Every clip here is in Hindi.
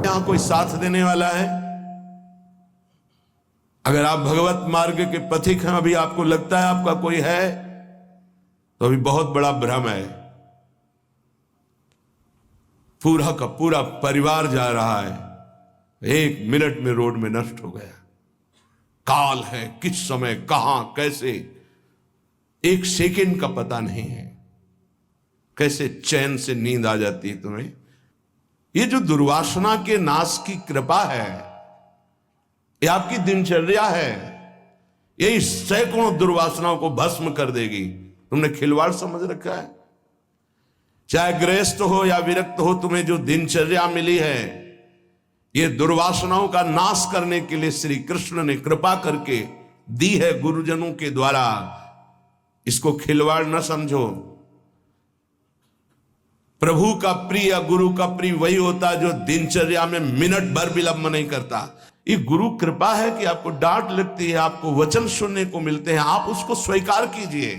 यहां कोई साथ देने वाला है? अगर आप भगवत मार्ग के पथिक हैं, अभी आपको लगता है आपका कोई है, तो अभी बहुत बड़ा भ्रम है। पूरा का पूरा परिवार जा रहा है, 1 मिनट में रोड में नष्ट हो गया। काल है, किस समय कहां कैसे, 1 सेकंड का पता नहीं है। कैसे चैन से नींद आ जाती है तुम्हें? ये जो दुर्वासना के नाश की कृपा है, ये आपकी दिनचर्या है, ये सैकड़ों दुर्वासनाओं को भस्म कर देगी। तुमने खिलवाड़ समझ रखा है। चाहे गृहस्थ हो या विरक्त हो, तुम्हें जो दिनचर्या मिली है, ये दुर्वासनाओं का नाश करने के लिए श्री कृष्ण ने कृपा करके दी है गुरुजनों के द्वारा। इसको खिलवाड़ न समझो। प्रभु का प्रिय, गुरु का प्रिय वही होता है जो दिनचर्या में मिनट भर विलंब नहीं करता। ये गुरु कृपा है कि आपको डांट लगती है, आपको वचन सुनने को मिलते हैं, आप उसको स्वीकार कीजिए।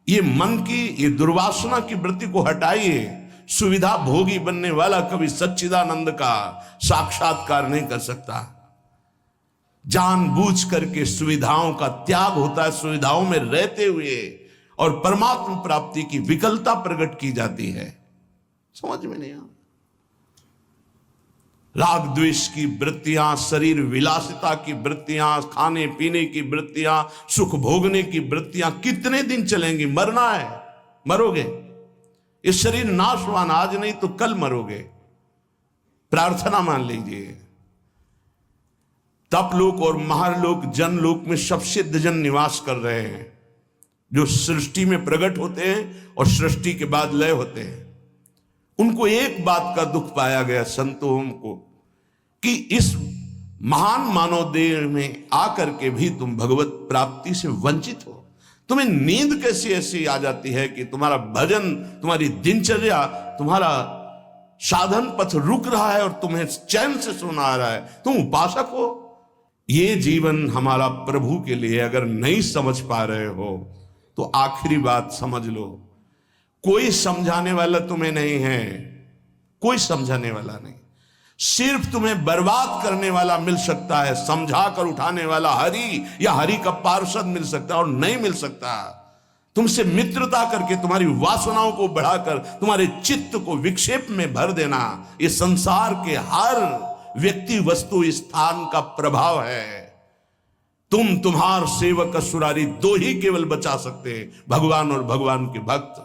ये मन की, ये दुर्वासना की वृत्ति को हटाइए। सुविधा भोगी बनने वाला कभी सच्चिदानंद का साक्षात्कार नहीं कर सकता। जानबूझ करके सुविधाओं का त्याग होता है, सुविधाओं में रहते हुए, और परमात्मा प्राप्ति की विकलता प्रकट की जाती है। समझ में नहीं आ। राग द्वेष की वृत्तियां, शरीर विलासिता की वृत्तियां, खाने पीने की वृत्तियां, सुख भोगने की वृत्तियां कितने दिन चलेंगी? मरना है, मरोगे। इस शरीर नाशवान, आज नहीं तो कल मरोगे। प्रार्थना मान लीजिए। तपलोक और महालोक, जनलोक में सब सिद्धजन निवास कर रहे हैं, जो सृष्टि में प्रकट होते हैं और सृष्टि के बाद लय होते हैं। उनको एक बात का दुख पाया गया, संतों को, कि इस महान मानव देह में आकर के भी तुम भगवत प्राप्ति से वंचित हो। तुम्हें नींद कैसी ऐसी आ जाती है कि तुम्हारा भजन, तुम्हारी दिनचर्या, तुम्हारा साधन पथ रुक रहा है और तुम्हें चैन से सोना आ रहा है। तुम उपासक हो। ये जीवन हमारा प्रभु के लिए, अगर नहीं समझ पा रहे हो तो आखिरी बात समझ लो, कोई समझाने वाला तुम्हें नहीं है, कोई समझाने वाला नहीं। सिर्फ तुम्हें बर्बाद करने वाला मिल सकता है, समझा कर उठाने वाला हरि या हरि का पार्षद मिल सकता है, और नहीं मिल सकता। तुमसे मित्रता करके तुम्हारी वासनाओं को बढ़ाकर तुम्हारे चित्त को विक्षेप में भर देना, ये संसार के हर व्यक्ति, वस्तु, स्थान का प्रभाव है। तुम्हार सेवक असुरारी, 2 ही केवल बचा सकते हैं, भगवान और भगवान के भक्त।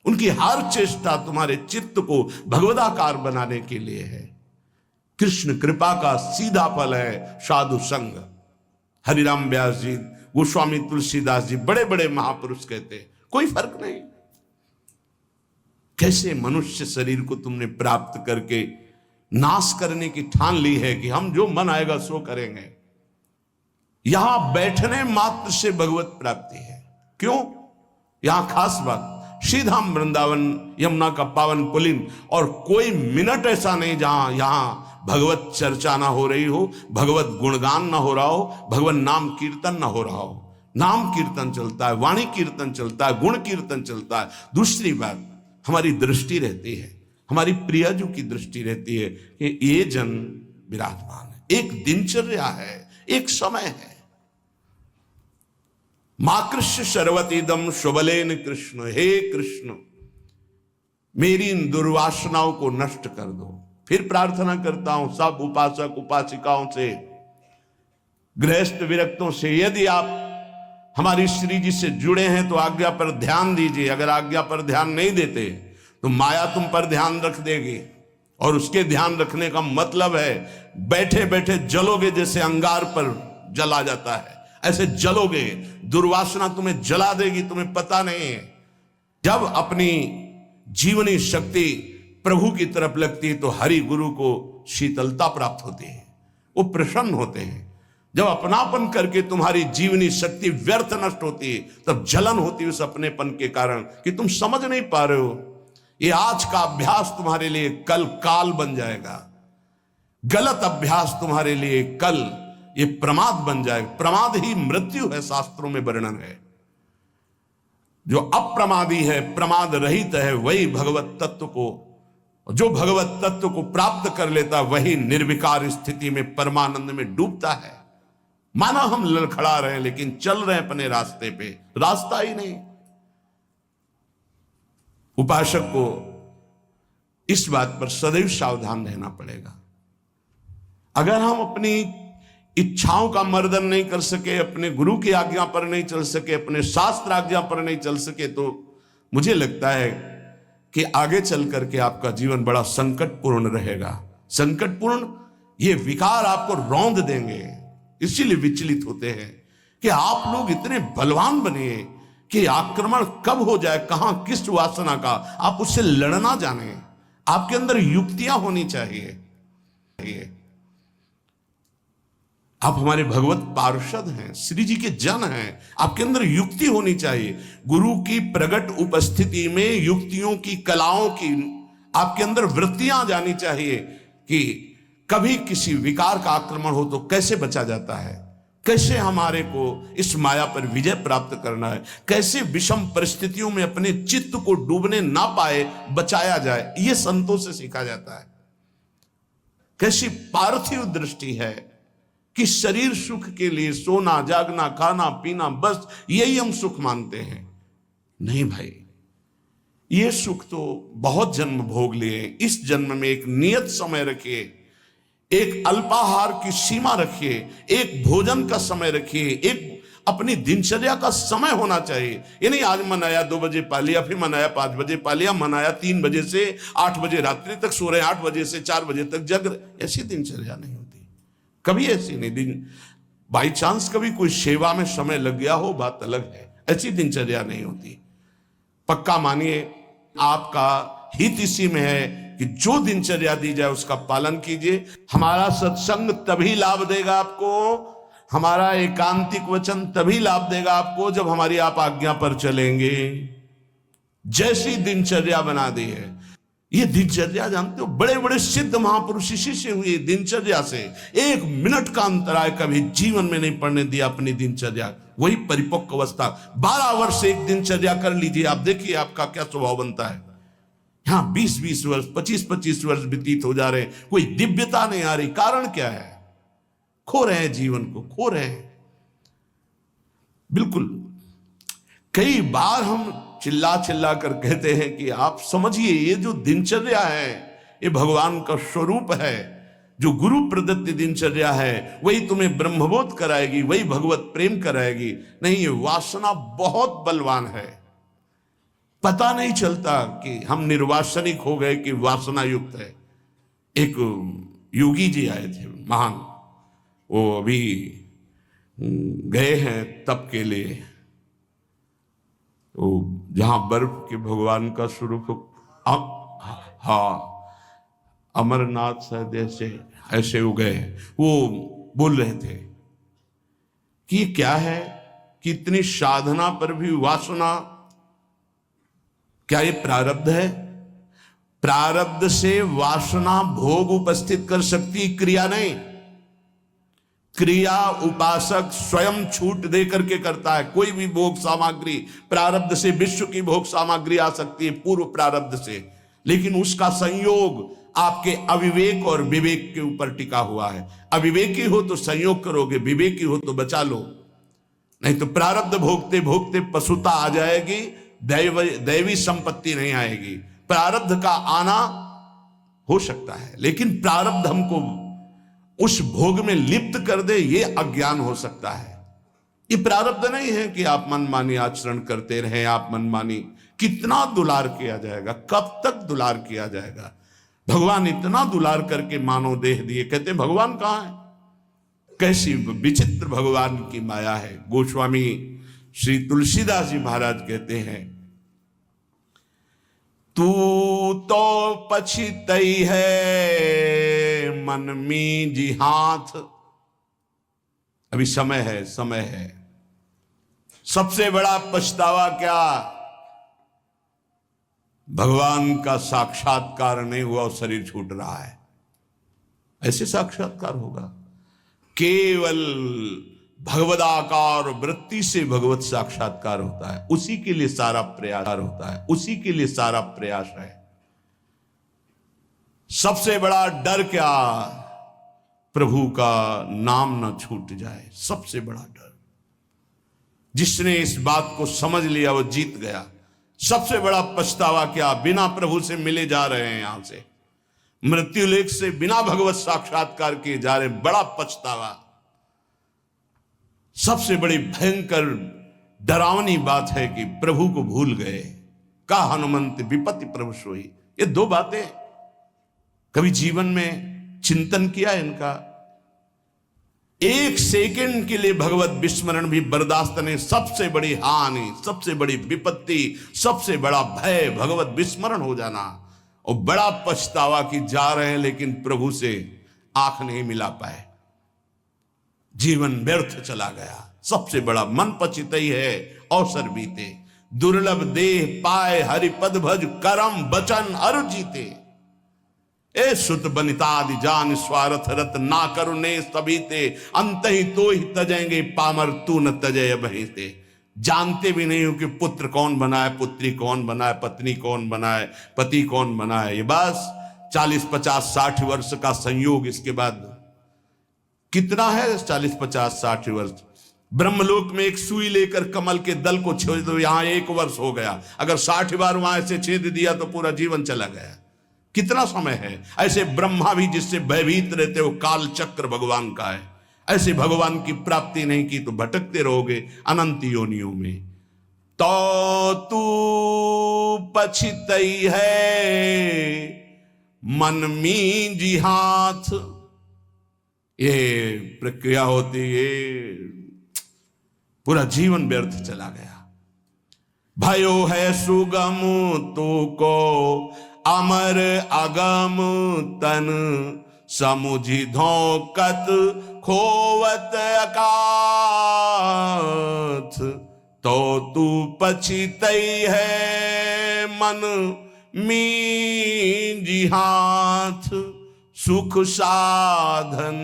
उनकी हर चेष्टा तुम्हारे चित्त को भगवदाकार बनाने के लिए है। कृष्ण कृपा का सीधा फल है साधु संग। हरिराम व्यास जी, गोस्वामी तुलसीदास जी, बड़े बड़े महापुरुष कहते हैं, कोई फर्क नहीं। कैसे मनुष्य शरीर को तुमने प्राप्त करके नाश करने की ठान ली है कि हम जो मन आएगा सो करेंगे। यहां बैठने मात्र से भगवत प्राप्ति है। क्यों? यहां खास बात, श्रीधाम वृंदावन यमुना का पावन पुलिन, और कोई मिनट ऐसा नहीं जहां यहां भगवत चर्चा ना हो रही हो, भगवत गुणगान ना हो रहा हो, भगवत नाम कीर्तन ना हो रहा हो। नाम कीर्तन चलता है, वाणी कीर्तन चलता है, गुण कीर्तन चलता है। दूसरी बात, हमारी दृष्टि रहती है, हमारी प्रियजू की दृष्टि रहती है कि ये जन विराजमान है। एक दिनचर्या है, एक समय है। माकृष्य शर्वतीदम शुभलेन कृष्ण, हे कृष्ण मेरी इन दुर्वासनाओं को नष्ट कर दो। फिर प्रार्थना करता हूं सब उपासक उपासिकाओं से, गृहस्थ विरक्तों से, यदि आप हमारी श्री जी से जुड़े हैं तो आज्ञा पर ध्यान दीजिए। अगर आज्ञा पर ध्यान नहीं देते तो माया तुम पर ध्यान रख देगी, और उसके ध्यान रखने का मतलब है बैठे बैठे जलोगे, जैसे अंगार पर जला जाता है, ऐसे जलोगे। दुर्वासना तुम्हें जला देगी, तुम्हें पता नहीं है। जब अपनी जीवनी शक्ति प्रभु की तरफ लगती है तो हरि गुरु को शीतलता प्राप्त होती है, वो प्रसन्न होते हैं। जब अपनापन करके तुम्हारी जीवनी शक्ति व्यर्थ नष्ट होती है, तब जलन होती है उस अपनेपन के कारण कि तुम समझ नहीं पा रहे हो। ये आज का अभ्यास तुम्हारे लिए कल काल बन जाएगा। गलत अभ्यास तुम्हारे लिए कल ये प्रमाद बन जाएगा। प्रमाद ही मृत्यु है, शास्त्रों में वर्णन है। जो अप्रमादी है, प्रमाद रहित है, वही भगवत तत्व को जो भगवत तत्व को प्राप्त कर लेता वही निर्विकार स्थिति में परमानंद में डूबता है। माना हम लड़खड़ा रहे हैं लेकिन चल रहे हैं अपने रास्ते पे, रास्ता ही नहीं। उपासक को इस बात पर सदैव सावधान रहना पड़ेगा। अगर हम अपनी इच्छाओं का मर्दन नहीं कर सके, अपने गुरु की आज्ञा पर नहीं चल सके, अपने शास्त्र आज्ञा पर नहीं चल सके, तो मुझे लगता है कि आगे चल करके आपका जीवन बड़ा संकटपूर्ण रहेगा। संकटपूर्ण, ये विकार आपको रौंद देंगे। इसीलिए विचलित होते हैं कि आप लोग इतने बलवान बनिए कि आक्रमण कब हो जाए, कहां किस वासना का, आप उससे लड़ना जाने। आपके अंदर युक्तियां होनी चाहिए। आप हमारे भगवत पार्षद हैं, श्री जी के जन हैं, आपके अंदर युक्ति होनी चाहिए। गुरु की प्रगट उपस्थिति में युक्तियों की, कलाओं की आपके अंदर वृत्तियां जानी चाहिए कि कभी किसी विकार का आक्रमण हो तो कैसे बचा जाता है, कैसे हमारे को इस माया पर विजय प्राप्त करना है, कैसे विषम परिस्थितियों में अपने चित्त को डूबने ना पाए बचाया जाए। यह संतों से सीखा जाता है। कैसी पार्थिव दृष्टि है कि शरीर सुख के लिए सोना, जागना, खाना, पीना, बस यही हम सुख मानते हैं। नहीं भाई, ये सुख तो बहुत जन्म भोग लिए। इस जन्म में एक नियत समय रखिए, एक अल्पाहार की सीमा रखिए, एक भोजन का समय रखिए, एक अपनी दिनचर्या का समय होना चाहिए। ये नहीं आज मनाया 2 बजे पा लिया, फिर मनाया 5 बजे पा लिया, मनाया 3 बजे से 8 बजे रात्रि तक सो रहे, 8 बजे से 4 बजे तक जग रहे। ऐसी दिनचर्या नहीं होती, कभी ऐसी नहीं। दिन बाई चांस कभी कोई सेवा में समय लग गया हो, बात अलग है। ऐसी दिनचर्या नहीं होती। पक्का मानिए, आपका हित इसी में है कि जो दिनचर्या दी जाए उसका पालन कीजिए। हमारा सत्संग तभी लाभ देगा आपको, हमारा एकांतिक वचन तभी लाभ देगा आपको जब हमारी आप आज्ञा पर चलेंगे। जैसी दिनचर्या बना दी है, ये दिनचर्या जानते हो, बड़े बड़े सिद्ध महापुरुष इसी से हुए, दिनचर्या से। 1 मिनट का अंतराय कभी जीवन में नहीं पड़ने दिया अपनी दिनचर्या। वही परिपक्व अवस्था। 12 वर्ष एक दिनचर्या कर लीजिए, आप देखिए आपका क्या स्वभाव बनता है। यहां 20-20 वर्ष, 25-25 वर्ष व्यतीत हो जा रहे हैं, कोई दिव्यता नहीं आ रही। कारण क्या है? खो रहे हैं, जीवन को खो रहे हैं। बिल्कुल, कई बार हम चिल्ला चिल्ला कर कहते हैं कि आप समझिए, ये जो दिनचर्या है ये भगवान का स्वरूप है। जो गुरु प्रदत्त दिनचर्या है वही तुम्हें ब्रह्मबोध कराएगी, वही भगवत प्रेम कराएगी। नहीं, ये वासना बहुत बलवान है। पता नहीं चलता कि हम निर्वासनिक हो गए कि वासना युक्त है। एक योगी जी आए थे महान, वो अभी गए हैं तप के लिए, वो जहां बर्फ के भगवान का स्वरूप, हाँ अमरनाथ शायद ऐसे हो गए। वो बोल रहे थे कि क्या है कि इतनी साधना पर भी वासना, क्या ये प्रारब्ध है? प्रारब्ध से वासना भोग उपस्थित कर सकती, क्रिया नहीं। क्रिया उपासक स्वयं छूट दे करके करता है। कोई भी भोग सामग्री प्रारब्ध से, विश्व की भोग सामग्री आ सकती है पूर्व प्रारब्ध से, लेकिन उसका संयोग आपके अविवेक और विवेक के ऊपर टिका हुआ है। अविवेकी हो तो संयोग करोगे, विवेकी हो तो बचा लो। नहीं तो प्रारब्ध भोगते भोगते पशुता आ जाएगी, दैवी संपत्ति नहीं आएगी। प्रारब्ध का आना हो सकता है, लेकिन प्रारब्ध हमको उस भोग में लिप्त कर दे, ये अज्ञान हो सकता है। ये प्रारब्ध नहीं है कि आप मनमानी आचरण करते रहे। आप मनमानी, कितना दुलार किया जाएगा, कब तक दुलार किया जाएगा? भगवान इतना दुलार करके मानव देह दिए, कहते भगवान कहां है? कैसी विचित्र भगवान की माया है। गोस्वामी श्री तुलसीदास जी महाराज कहते हैं, तू तो पछितई है मन में जी हाथ। अभी समय है, समय है। सबसे बड़ा पछतावा क्या? भगवान का साक्षात्कार नहीं हुआ और शरीर छूट रहा है। ऐसे साक्षात्कार होगा? केवल भगवदाकार वृत्ति से भगवत साक्षात्कार होता है। उसी के लिए सारा प्रयास होता है, उसी के लिए सारा प्रयास है। सबसे बड़ा डर क्या? प्रभु का नाम ना छूट जाए, सबसे बड़ा डर। जिसने इस बात को समझ लिया वो जीत गया। सबसे बड़ा पछतावा क्या? बिना प्रभु से मिले जा रहे हैं, यहां से मृत्यु लेख से बिना भगवत साक्षात्कार किए जा रहे, बड़ा पछतावा। सबसे बड़ी भयंकर डरावनी बात है कि प्रभु को भूल गए। का हनुमंत विपत्ति प्रभु सोई। ये दो बातें कभी जीवन में चिंतन किया इनका? एक सेकंड के लिए भगवत विस्मरण भी बर्दाश्त नहीं। सबसे बड़ी हानि, सबसे बड़ी विपत्ति, सबसे बड़ा भय भगवत विस्मरण हो जाना। और बड़ा पछतावा कि जा रहे हैं लेकिन प्रभु से आंख नहीं मिला पाए, जीवन व्यर्थ चला गया। सबसे बड़ा मन पचितई है अवसर बीते, दुर्लभ देह पाए हरिपद भज, करम बचन अरु जीते। ए सुत बनितादि जान स्वार्थ रत, ना करुणे सबीते, अंत ही तो ही तजेंगे पामर, तू न तजय बहिते। जानते भी नहीं हो कि पुत्र कौन बनाए, पुत्री कौन बनाए, पत्नी कौन बनाए, पति कौन बनाए। ये बस 40, 50, 60 वर्ष का संयोग। इसके बाद कितना है 40, 50, 60 वर्ष? ब्रह्मलोक में एक सुई लेकर कमल के दल को छेद दो, यहां 1 वर्ष हो गया। अगर 60 बार वहां से छेद दिया तो पूरा जीवन चला गया। कितना समय है? ऐसे ब्रह्मा भी जिससे भयभीत रहते हो, काल चक्र भगवान का है। ऐसे भगवान की प्राप्ति नहीं की तो भटकते रहोगे अनंत योनियों में। तो तू पछितई है मन में जी हाथ। ये प्रक्रिया होती है, पूरा जीवन व्यर्थ चला गया। भयो है सुगम तू को अमर अगम तन, समुझी धोकत खोवत अकाथ। तो तू पछितई है मन मींजी हाथ, सुख साधन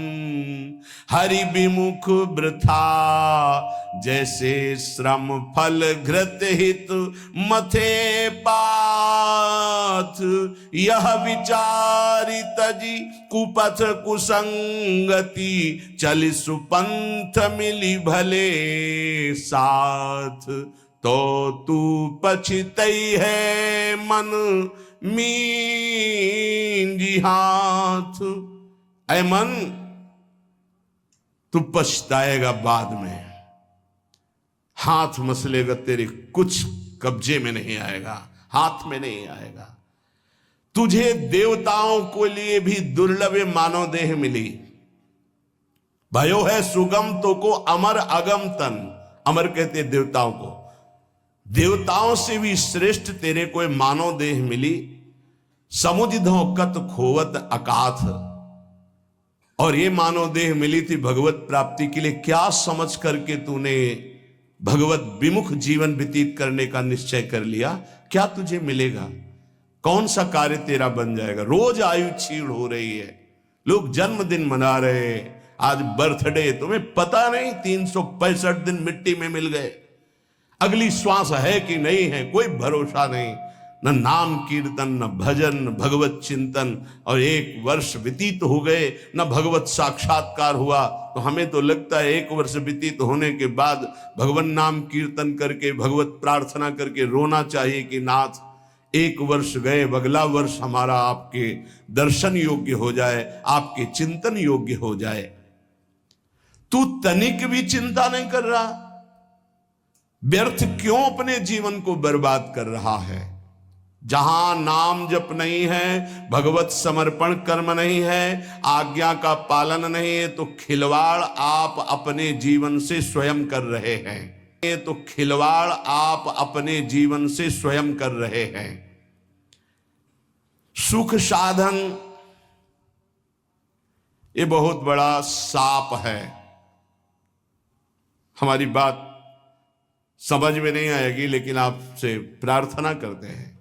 हरि विमुख वृथा, जैसे श्रम फल घृत हित मथे पाथ। यह विचारी तजी कुपथ कुसंगति, चलि सुपंथ मिली भले साथ। तो तू पछितई है मन मींजी हाथ। ऐ मन, तू पछताएगा बाद में। हाथ मसलेगा तेरे, कुछ कब्जे में नहीं आएगा, हाथ में नहीं आएगा। तुझे देवताओं को लिए भी दुर्लभ मानव देह मिली। भयो है सुगम तो को अमर अगम तन। अमर कहते देवताओं को, देवताओं से भी श्रेष्ठ तेरे को मानव देह मिली। समुझ धोकत खोवत अकाथ। और ये मानव देह मिली थी भगवत प्राप्ति के लिए। क्या समझ करके तूने भगवत विमुख जीवन व्यतीत करने का निश्चय कर लिया? क्या तुझे मिलेगा? कौन सा कार्य तेरा बन जाएगा? रोज आयु क्षीण हो रही है, लोग जन्मदिन मना रहे हैं, आज बर्थडे। तुम्हें पता नहीं 365 दिन मिट्टी में मिल गए। अगली श्वास है कि नहीं है कोई भरोसा नहीं। न नाम कीर्तन, न भजन, न भगवत चिंतन। और 1 वर्ष व्यतीत हो गए, न भगवत साक्षात्कार हुआ। तो हमें तो लगता है 1 वर्ष व्यतीत होने के बाद भगवान नाम कीर्तन करके, भगवत प्रार्थना करके रोना चाहिए कि नाथ 1 वर्ष गए, अगला वर्ष हमारा आपके दर्शन योग्य हो जाए, आपके चिंतन योग्य हो जाए। तू तनिक भी चिंता नहीं कर रहा। व्यर्थ क्यों अपने जीवन को बर्बाद कर रहा है? जहां नाम जप नहीं है, भगवत समर्पण कर्म नहीं है, आज्ञा का पालन नहीं है, तो खिलवाड़ आप अपने जीवन से स्वयं कर रहे हैं। तो खिलवाड़ आप अपने जीवन से स्वयं कर रहे हैं। सुख साधन ये बहुत बड़ा साप है। हमारी बात समझ में नहीं आएगी, लेकिन आपसे प्रार्थना करते हैं,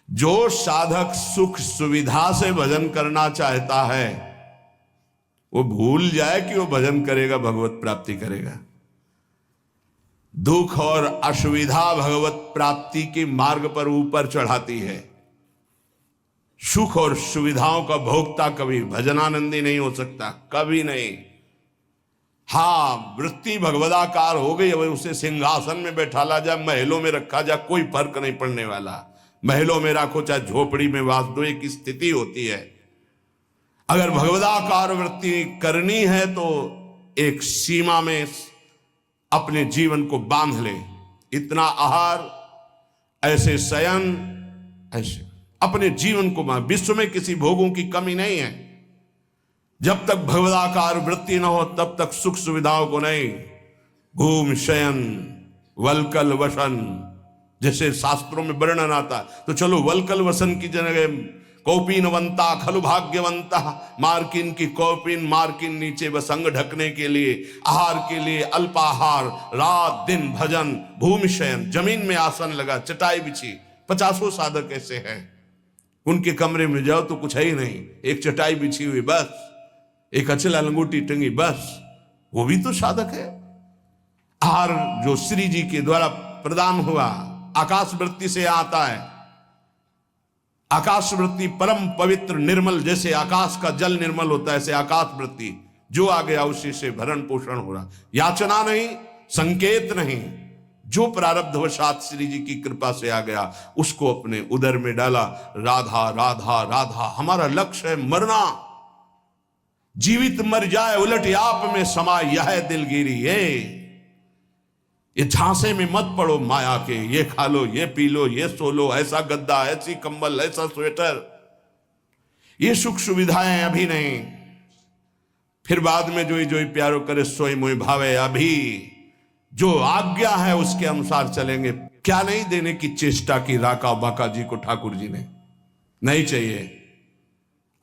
जो साधक सुख सुविधा से भजन करना चाहता है वो भूल जाए कि वो भजन करेगा, भगवत प्राप्ति करेगा। दुख और असुविधा भगवत प्राप्ति के मार्ग पर ऊपर चढ़ाती है। सुख और सुविधाओं का भोक्ता कभी भजनानंदी नहीं हो सकता, कभी नहीं। हाँ, वृत्ति भगवदाकार हो गई, अब उसे सिंहासन में बैठाला जाए, महलों में रखा जाए, कोई फर्क नहीं पड़ने वाला। महलों में रखो चाहे झोपड़ी में वास दो, एक स्थिति होती है। अगर भगवदाकार वृत्ति करनी है तो एक सीमा में अपने जीवन को बांध ले। इतना आहार, ऐसे शयन, ऐसे अपने जीवन को बांध। विश्व में किसी भोगों की कमी नहीं है। जब तक भगवदाकार वृत्ति न हो तब तक सुख सुविधाओं को नहीं। घूम शयन वलकल वसन, जैसे शास्त्रों में वर्णन आता। तो चलो वलकल वसन की जगह कौपीनवंता खलु भाग्यवंता, मार्किन की कौपीन, मार्किन नीचे वसंग ढकने के लिए, आहार के लिए अल्पाहार, रात दिन भजन, भूमि शयन, जमीन में आसन लगा, चटाई बिछी। 50 साधक ऐसे हैं, उनके कमरे में जाओ तो कुछ है ही नहीं, एक चटाई बिछी हुई बस, एक अचला लंगोटी टंगी बस, वो भी तो साधक है। आहार जो श्री जी के द्वारा प्रदान हुआ आकाश वृत्ति से आता है। आकाश वृत्ति परम पवित्र निर्मल, जैसे आकाश का जल निर्मल होता है ऐसे आकाश वृत्ति जो आ गया उसी से भरण पोषण हो रहा। याचना नहीं, संकेत नहीं, जो प्रारब्धवशात श्री जी की कृपा से आ गया उसको अपने उदर में डाला। राधा राधा राधा हमारा लक्ष्य है, मरना। जीवित मर जाए उलट आप में समाये यह दिलगिरी। ये झांसे में मत पड़ो माया के, ये खा लो, ये पी लो, ये सो लो, ऐसा गद्दा, ऐसी कंबल, ऐसा स्वेटर, ये सुख सुविधाएं अभी नहीं, फिर बाद में जो प्यारो करे सोई मोई भावे। अभी जो आज्ञा है उसके अनुसार चलेंगे। क्या नहीं देने की चेष्टा की राका बाका जी को ठाकुर जी ने? नहीं चाहिए,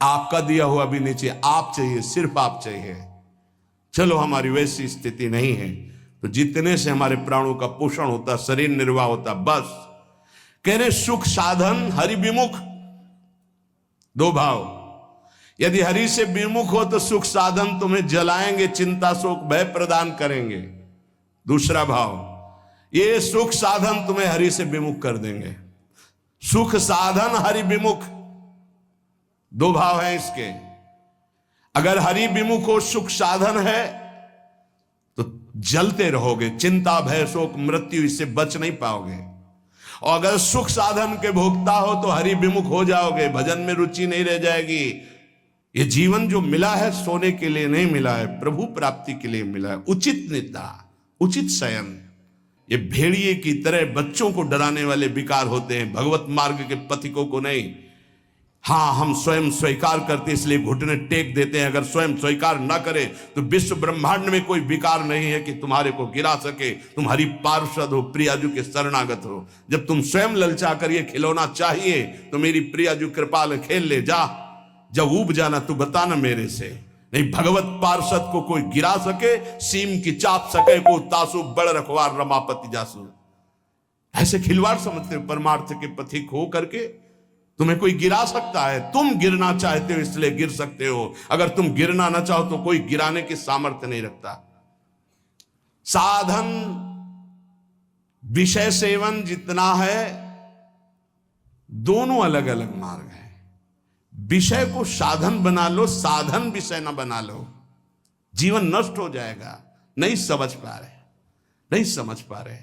आपका दिया हुआ भी नहीं चाहिए, आप चाहिए, सिर्फ आप चाहिए। चलो हमारी वैसी स्थिति नहीं है तो जितने से हमारे प्राणों का पोषण होता, शरीर निर्वाह होता, बस। कह रहे सुख साधन हरि विमुख, दो भाव। यदि हरि से विमुख हो तो सुख साधन तुम्हें जलाएंगे, चिंता शोक भय प्रदान करेंगे। दूसरा भाव, ये सुख साधन तुम्हें हरि से विमुख कर देंगे। सुख साधन हरि विमुख, दो भाव है इसके। अगर हरि विमुख हो, सुख साधन है तो जलते रहोगे, चिंता भय शोक मृत्यु इससे बच नहीं पाओगे। और अगर सुख साधन के भोक्ता हो तो हरि विमुख हो जाओगे, भजन में रुचि नहीं रह जाएगी। ये जीवन जो मिला है सोने के लिए नहीं मिला है, प्रभु प्राप्ति के लिए मिला है। उचित निद्रा, उचित शयन। ये भेड़िए की तरह बच्चों को डराने वाले विकार होते हैं, भगवत मार्ग के पथिकों को नहीं। हाँ, हम स्वयं स्वीकार करते इसलिए घुटने टेक देते हैं। अगर स्वयं स्वीकार ना करे तो विश्व ब्रह्मांड में कोई विकार नहीं है कि तुम्हारे को गिरा सके। तुम हरि पार्षद हो, प्रियाजू के शरणागत हो। जब तुम स्वयं ललचा कर ये खिलौना चाहिए तो मेरी प्रियाजू कृपाल खेल ले जा। जब ऊब जाना तू बताना मेरे से। नहीं, भगवत पार्षद को कोई गिरा सके, सीम की चाप सके को तासु बड़ रखवार रमापति जासु। ऐसे खिलवाड़ समझते हो परमार्थ के पथिक हो करके। तुम्हें कोई गिरा सकता है, तुम गिरना चाहते हो इसलिए गिर सकते हो। अगर तुम गिरना ना चाहो तो कोई गिराने की सामर्थ्य नहीं रखता। साधन विषय सेवन जितना है, दोनों अलग अलग मार्ग है। विषय को साधन बना लो, साधन विषय ना बना लो, जीवन नष्ट हो जाएगा। नहीं समझ पा रहे, नहीं समझ पा रहे।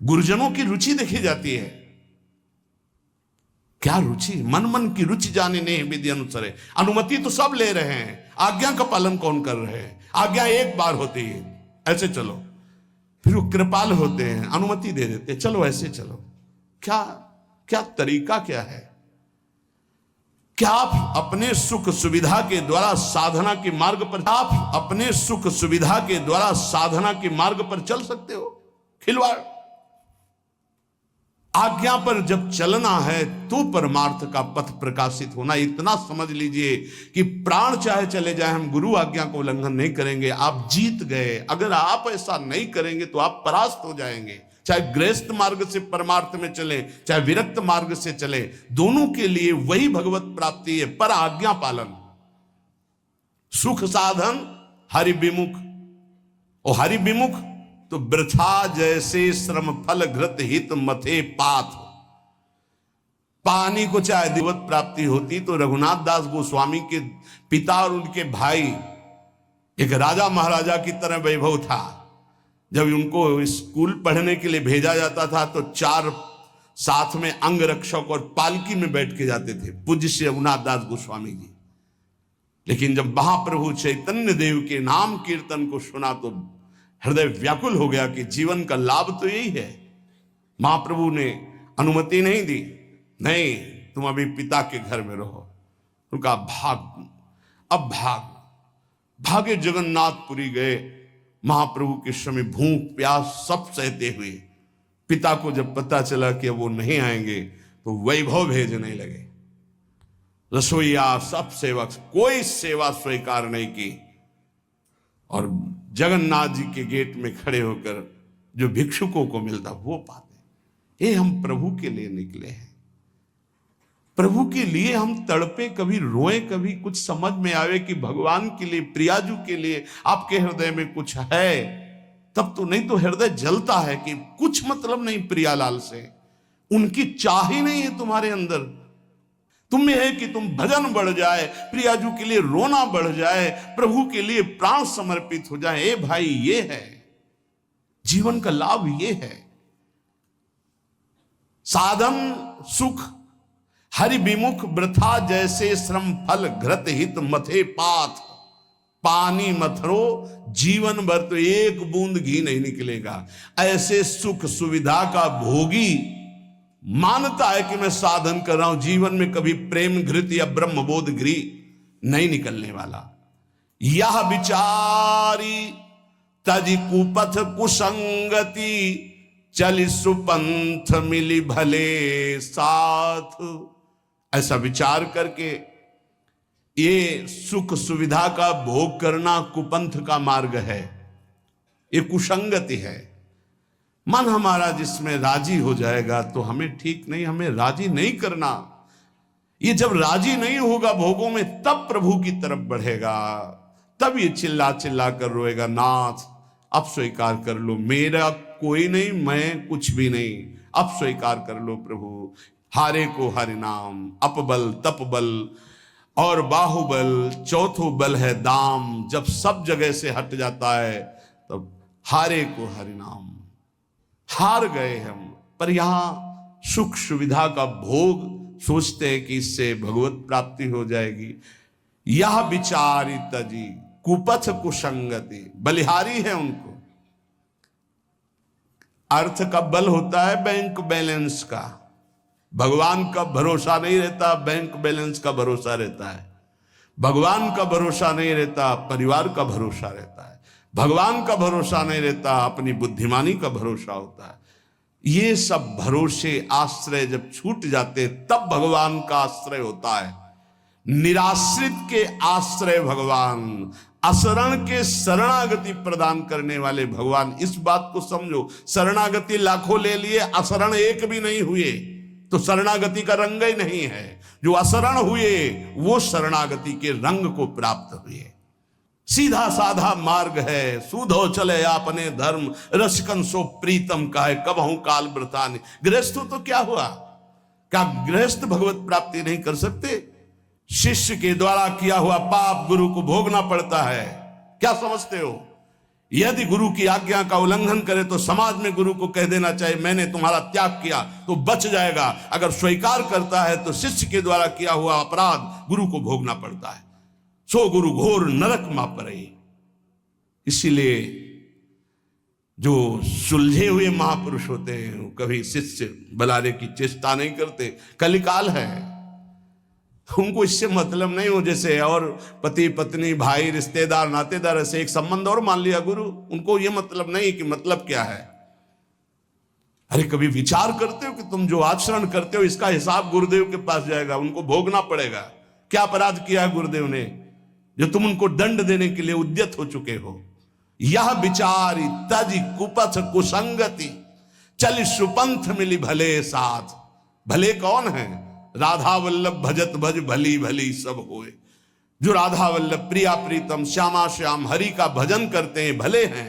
गुरुजनों की रुचि देखी जाती है। क्या रुचि? मन मन की रुचि जाने नहीं विधि अनुसार। अनुमति तो सब ले रहे हैं, आज्ञा का पालन कौन कर रहे हैं? आज्ञा एक बार होती है, ऐसे चलो। फिर वो कृपाल होते हैं, अनुमति दे देते हैं, चलो ऐसे चलो। क्या क्या तरीका क्या है? क्या आप अपने सुख सुविधा के द्वारा साधना के मार्ग पर, आप अपने सुख सुविधा के द्वारा साधना के मार्ग पर चल सकते हो? खिलवाड़। आज्ञा पर जब चलना है तो परमार्थ का पथ प्रकाशित होना। इतना समझ लीजिए कि प्राण चाहे चले जाए, हम गुरु आज्ञा को उल्लंघन नहीं करेंगे। आप जीत गए। अगर आप ऐसा नहीं करेंगे तो आप परास्त हो जाएंगे। चाहे गृहस्थ मार्ग से परमार्थ में चले, चाहे विरक्त मार्ग से चले, दोनों के लिए वही भगवत प्राप्ति है, पर आज्ञा पालन। सुख साधन हरि विमुख, और हरि विमुख तो वृथा जैसे श्रम फल घृत हित मथे पाथ। पानी को चाहे दिवत प्राप्ति होती तो रघुनाथ दास गोस्वामी के पिता और उनके भाई एक राजा महाराजा की तरह वैभव था। जब उनको स्कूल पढ़ने के लिए भेजा जाता था तो 4 साथ में अंग रक्षक और पालकी में बैठ के जाते थे पूज्य श्री रघुनाथ दास गोस्वामी जी। लेकिन जब महाप्रभु चैतन्य देव के नाम कीर्तन को सुना तो हृदय व्याकुल हो गया कि जीवन का लाभ तो यही है। महाप्रभु ने अनुमति नहीं दी, नहीं तुम अभी पिता के घर में रहो। उनका अब भागे जगन्नाथपुरी गए। महाप्रभु के समय भूख प्यास सब सहते हुए पिता को जब पता चला कि वो नहीं आएंगे तो वैभव भेजने लगे। रसोईया सब सेवक, कोई सेवा स्वीकार नहीं की और जगन्नाथ जी के गेट में खड़े होकर जो भिक्षुकों को मिलता वो पाते। ये हम प्रभु के लिए निकले हैं, प्रभु के लिए हम तड़पे, कभी रोए, कभी कुछ समझ में आवे कि भगवान के लिए, प्रियाजू के लिए आपके हृदय में कुछ है तब तो। नहीं तो हृदय जलता है कि कुछ मतलब नहीं प्रियालाल से, उनकी चाह ही नहीं है तुम्हारे अंदर। तुम्हें है कि तुम भजन बढ़ जाए, प्रियाजू के लिए रोना बढ़ जाए, प्रभु के लिए प्राण समर्पित हो जाए। ए भाई, ये है जीवन का लाभ, ये है साधन सुख हरि विमुख वृथा जैसे श्रम फल घृत हित मथे पाथ। पानी मथरो जीवन भर तो एक बूंद घी नहीं निकलेगा। ऐसे सुख सुविधा का भोगी मानता है कि मैं साधन कर रहा हूं, जीवन में कभी प्रेम घृत या ब्रह्मबोध घी नहीं निकलने वाला। यह विचारी तजि कुपथ कुसंगति चलि सुपंथ मिली भले साथ। ऐसा विचार करके ये सुख सुविधा का भोग करना कुपंथ का मार्ग है, ये कुसंगति है। मन हमारा जिसमें राजी हो जाएगा तो हमें ठीक नहीं, हमें राजी नहीं करना। ये जब राजी नहीं होगा भोगों में तब प्रभु की तरफ बढ़ेगा, तब ये चिल्ला चिल्ला कर रोएगा, नाथ अब स्वीकार कर लो, मेरा कोई नहीं, मैं कुछ भी नहीं, अब स्वीकार कर लो प्रभु। हारे को हरि नाम, अपबल तपबल और बाहुबल, चौथो बल है दाम। जब सब जगह से हट जाता है तब हारे को हरि नाम। हार गए हम, पर यहां सुख सुविधा का भोग सोचते हैं कि इससे भगवत प्राप्ति हो जाएगी। यह विचारी तजी कुपथ कुसंगति, बलिहारी है उनको। अर्थ का बल होता है बैंक बैलेंस का, भगवान का भरोसा नहीं रहता, बैंक बैलेंस का भरोसा रहता है। भगवान का भरोसा नहीं रहता, परिवार का भरोसा रहता है। भगवान का भरोसा नहीं रहता, अपनी बुद्धिमानी का भरोसा होता है। ये सब भरोसे आश्रय जब छूट जाते तब भगवान का आश्रय होता है। निराश्रित के आश्रय भगवान, असरण के शरणागति प्रदान करने वाले भगवान। इस बात को समझो, शरणागति लाखों ले लिए, असरण एक भी नहीं हुए तो शरणागति का रंग ही नहीं है। जो असरण हुए वो शरणागति के रंग को प्राप्त हुए। सीधा साधा मार्ग है, सूधो चले आपने धर्म, रसिकन सो प्रीतम का है, कबहू काल व्रतान। गृहस्थ तो क्या हुआ, क्या गृहस्थ भगवत प्राप्ति नहीं कर सकते? शिष्य के द्वारा किया हुआ पाप गुरु को भोगना पड़ता है। क्या समझते हो? यदि गुरु की आज्ञा का उल्लंघन करे तो समाज में गुरु को कह देना चाहिए मैंने तुम्हारा त्याग किया, तो बच जाएगा। अगर स्वीकार करता है तो शिष्य के द्वारा किया हुआ अपराध गुरु को भोगना पड़ता है। सो गुरु घोर नरक मा परे। इसीलिए जो सुलझे हुए महापुरुष होते हैं वो कभी शिष्य बुलाने की चेष्टा नहीं करते। कलिकाल है, उनको इससे मतलब नहीं हो। जैसे और पति पत्नी भाई रिश्तेदार नातेदार ऐसे एक संबंध और मान लिया गुरु, उनको ये मतलब नहीं कि मतलब क्या है। अरे कभी विचार करते हो कि तुम जो आचरण करते हो इसका हिसाब गुरुदेव के पास जाएगा, उनको भोगना पड़ेगा। क्या अपराध किया है गुरुदेव ने जो तुम उनको दंड देने के लिए उद्यत हो चुके हो? यह विचारी तज कुपथ कुसंगति चल सुपंथ मिली भले साथ। भले कौन है? राधा वल्लभ भजत भज भली भली सब होए। जो राधा वल्लभ प्रिया प्रीतम श्यामा श्याम हरि का भजन करते हैं भले हैं।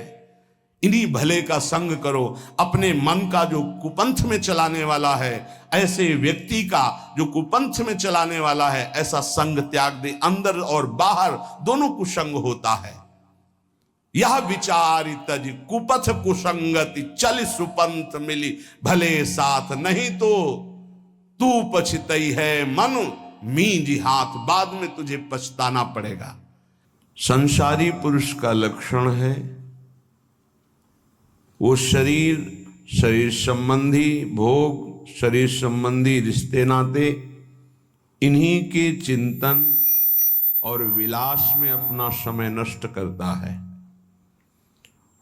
इन्हीं भले का संग करो। अपने मन का जो कुपंथ में चलाने वाला है, ऐसे व्यक्ति का जो कुपंथ में चलाने वाला है, ऐसा संग त्याग दे। अंदर और बाहर दोनों कुसंग होता है। यह विचार तज कुपथ कुसंगति, चल सुपंथ मिली भले साथ, नहीं तो तू पछतई है मन मींज हाथ, बाद में तुझे पछताना पड़ेगा। संसारी पुरुष का लक्षण है वो शरीर संबंधी भोग, शरीर संबंधी रिश्ते नाते, इन्हीं के चिंतन और विलास में अपना समय नष्ट करता है।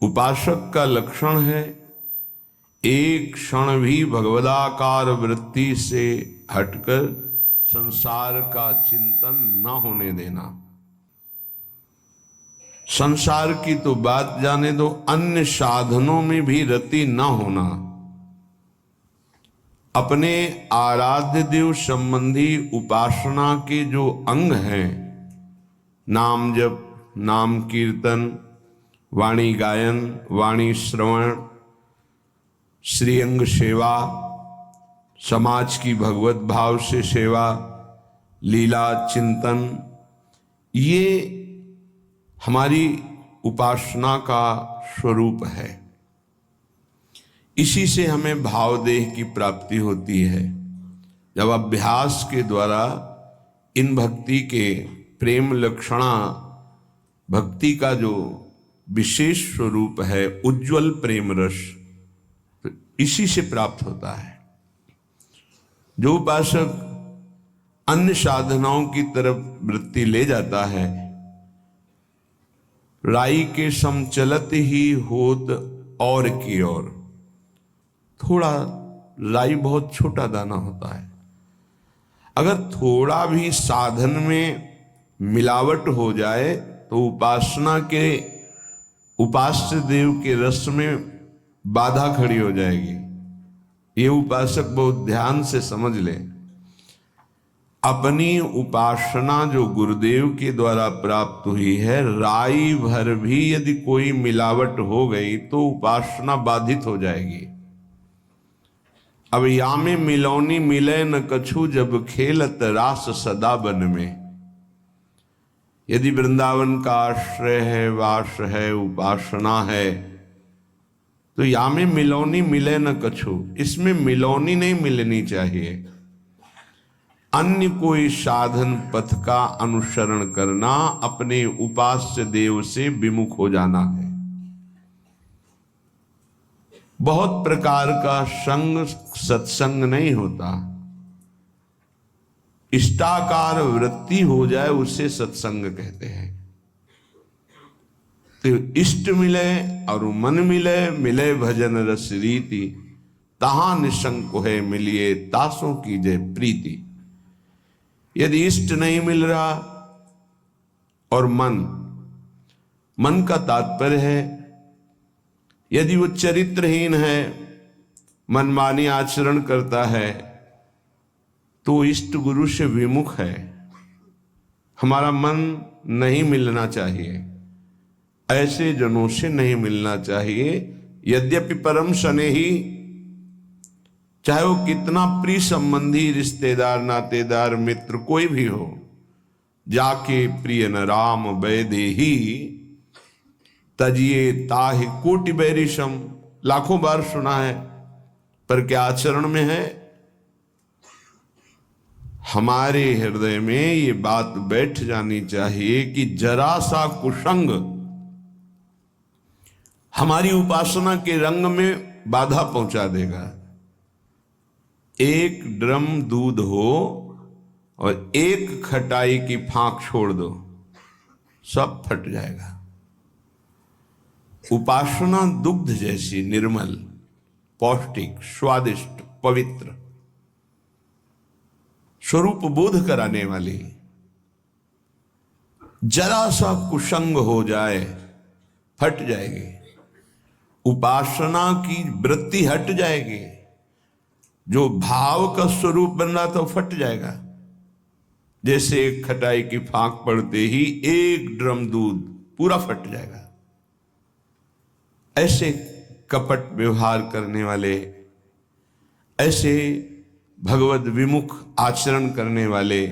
उपासक का लक्षण है एक क्षण भी भगवदाकार वृत्ति से हटकर संसार का चिंतन न होने देना। संसार की तो बात जाने दो, अन्य साधनों में भी रति न होना। अपने आराध्य देव संबंधी उपासना के जो अंग हैं, नाम जप, नाम कीर्तन, वाणी गायन, वाणी श्रवण, श्रीअंग सेवा, समाज की भगवत भाव से सेवा, लीला चिंतन, ये हमारी उपासना का स्वरूप है। इसी से हमें भाव देह की प्राप्ति होती है। जब अभ्यास के द्वारा इन भक्ति के प्रेम लक्षणा, भक्ति का जो विशेष स्वरूप है उज्ज्वल प्रेम रस, तो इसी से प्राप्त होता है। जो उपासक अन्य साधनाओं की तरफ वृत्ति ले जाता है, राई के समचलत ही होत और की ओर। थोड़ा राई बहुत छोटा दाना होता है, अगर थोड़ा भी साधन में मिलावट हो जाए तो उपासना के उपास्य देव के रस में बाधा खड़ी हो जाएगी। ये उपासक बहुत ध्यान से समझ ले। अपनी उपासना जो गुरुदेव के द्वारा प्राप्त हुई है, राई भर भी यदि कोई मिलावट हो गई तो उपासना बाधित हो जाएगी। अब या में मिलौनी मिले न कछु, जब खेलत रास सदा बन में। यदि वृंदावन का आश्रय है, वास है, उपासना है, तो या में मिलौनी मिले न कछु, इसमें मिलौनी नहीं मिलनी चाहिए। अन्य कोई साधन पथ का अनुसरण करना, अपने उपास्य देव से विमुख हो जाना है। बहुत प्रकार का संग सत्संग नहीं होता, इष्टाकार वृत्ति हो जाए उसे सत्संग कहते हैं। तो इष्ट मिले और मन मिले, मिले भजन रस रीति, तहां निशंक है मिलिए तासों की जय प्रीति। यदि इष्ट नहीं मिल रहा और मन का तात्पर्य है यदि वो चरित्रहीन है, मनमानी आचरण करता है, तो इष्ट गुरु से विमुख है। हमारा मन नहीं मिलना चाहिए, ऐसे जनों से नहीं मिलना चाहिए। यद्यपि परम स्नेही, चाहे वो कितना प्रिय संबंधी, रिश्तेदार, नातेदार, मित्र कोई भी हो, जाके प्रिय न राम वैदेही, तजिए ताहि कोटि बैरिशम, लाखों बार सुना है, पर क्या आचरण में है? हमारे हृदय में ये बात बैठ जानी चाहिए कि जरा सा कुसंग हमारी उपासना के रंग में बाधा पहुंचा देगा। एक ड्रम दूध हो और एक खटाई की फांक छोड़ दो, सब फट जाएगा। उपासना दुग्ध जैसी निर्मल, पौष्टिक, स्वादिष्ट, पवित्र, स्वरूप बोध कराने वाली, जरा सा कुसंग हो जाए फट जाएगी। उपासना की वृत्ति हट जाएगी, जो भाव का स्वरूप बन रहा था वो फट जाएगा। जैसे एक खटाई की फांक पड़ते ही एक ड्रम दूध पूरा फट जाएगा। ऐसे कपट व्यवहार करने वाले, ऐसे भगवद विमुख आचरण करने वाले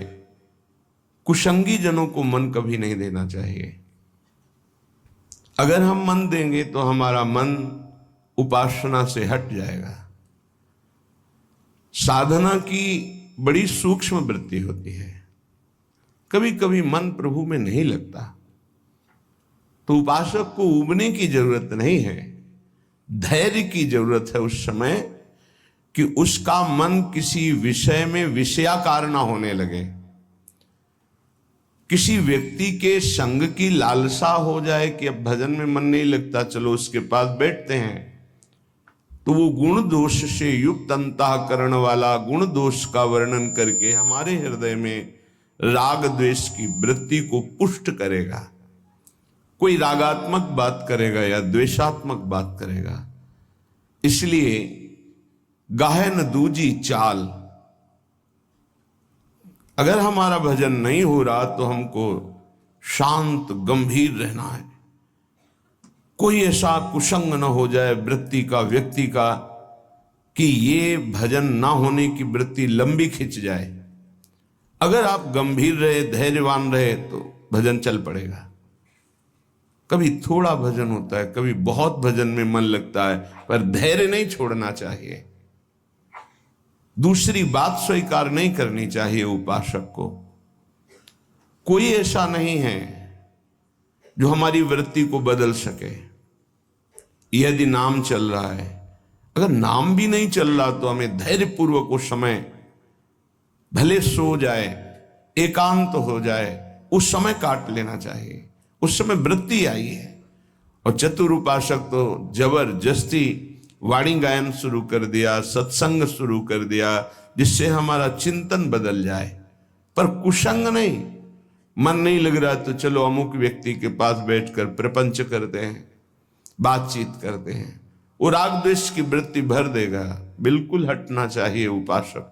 कुसंगी जनों को मन कभी नहीं देना चाहिए। अगर हम मन देंगे तो हमारा मन उपासना से हट जाएगा। साधना की बड़ी सूक्ष्म वृत्ति होती है। कभी कभी मन प्रभु में नहीं लगता तो उपासक को उबने की जरूरत नहीं है, धैर्य की जरूरत है उस समय कि उसका मन किसी विषय में विषयाकार ना होने लगे। किसी व्यक्ति के संग की लालसा हो जाए कि अब भजन में मन नहीं लगता, चलो उसके पास बैठते हैं, तो वो गुण दोष से युक्त अंतःकरण वाला गुण दोष का वर्णन करके हमारे हृदय में राग द्वेष की वृत्ति को पुष्ट करेगा। कोई रागात्मक बात करेगा या द्वेषात्मक बात करेगा। इसलिए गाहे न दूजी चाल। अगर हमारा भजन नहीं हो रहा तो हमको शांत गंभीर रहना है। कोई ऐसा कुसंग न हो जाए वृत्ति का, व्यक्ति का, कि ये भजन ना होने की वृत्ति लंबी खिंच जाए। अगर आप गंभीर रहे, धैर्यवान रहे तो भजन चल पड़ेगा। कभी थोड़ा भजन होता है, कभी बहुत भजन में मन लगता है, पर धैर्य नहीं छोड़ना चाहिए। दूसरी बात स्वीकार नहीं करनी चाहिए उपासक को। कोई ऐसा नहीं है जो हमारी वृत्ति को बदल सके। यदि नाम चल रहा है, अगर नाम भी नहीं चल रहा तो हमें धैर्यपूर्वक उस समय, भले सो जाए, एकांत हो जाए, उस समय काट लेना चाहिए। उस समय वृत्ति आई है। और चतुर उपासक तो जबरदस्ती वाणी गायन शुरू कर दिया, सत्संग शुरू कर दिया, जिससे हमारा चिंतन बदल जाए। पर कुसंग नहीं, मन नहीं लग रहा तो चलो अमुक व्यक्ति के पास बैठकर प्रपंच करते हैं, बातचीत करते हैं। वो राग द्वेष की वृत्ति भर देगा। बिल्कुल हटना चाहिए उपासक।